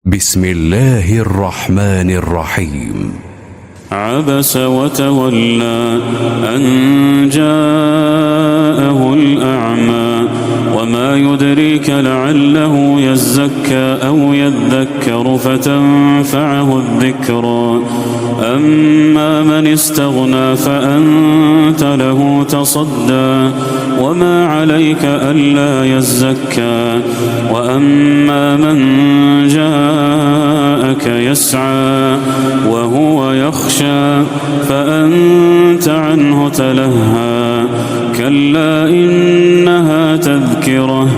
بسم الله الرحمن الرحيم. عبس وتولى أن جاءه الأعمى وما يدريك لعله يزكى أو يذكر فتنفعه الذكرى أما من استغنى فأنت له تصدى وما عليك ألا يزكى وأما من جاءك يسعى وهو يخشى فأنت عنه تلهى كلا إنها تذكرة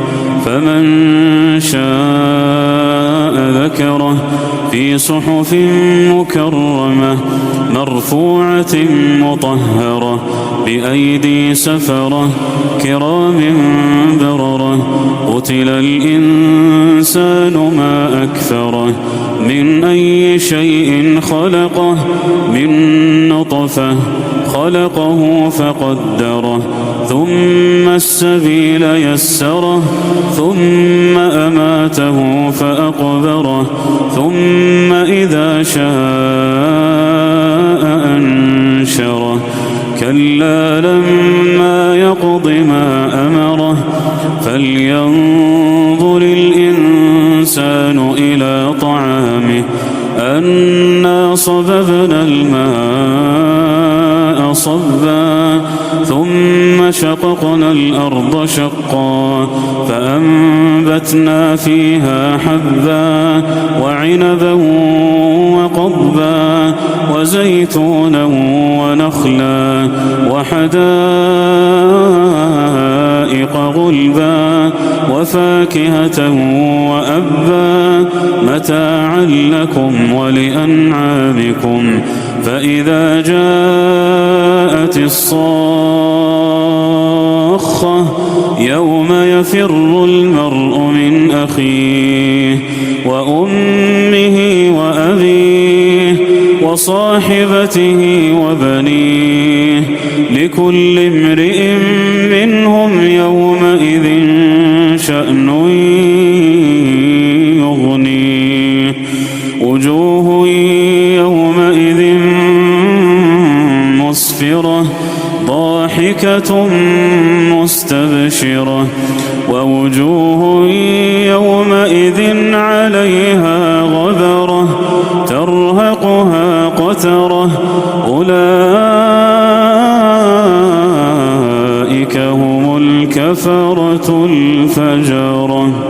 فمن شاء ذكره في صحف مكرمة مرفوعة مطهرة بأيدي سفرة كرام بررة قتل الإنسان ما أكفره من أي شيء خلقه من نطفة خلقه فقدره ثم السبيل يسره ثم أماته فأقبره ثم إذا شاء أنشره كلا لما يقض ما أمره فلينظر الإنسان إلى طعامه أنا صببنا الماء صبا ثم شققنا الأرض شقا فأنبتنا فيها حبا وعنبا وقضبا وزيتونا ونخلا وحدائق غلبا وفاكهة وأبا متاعا لكم ولأنعامكم فإذا جاءت الصاخة يوم يفر المرء من أخيه وأمه وأبيه وصاحبته وبنيه لكل امرئ منهم يومئذ شأن يغنيه وجوه يومئذ مسفرة ضاحكة مستبشرة ووجوه يومئذ عليها غبرة ترهقها قترة أولئك هم الكفرة الفجرة.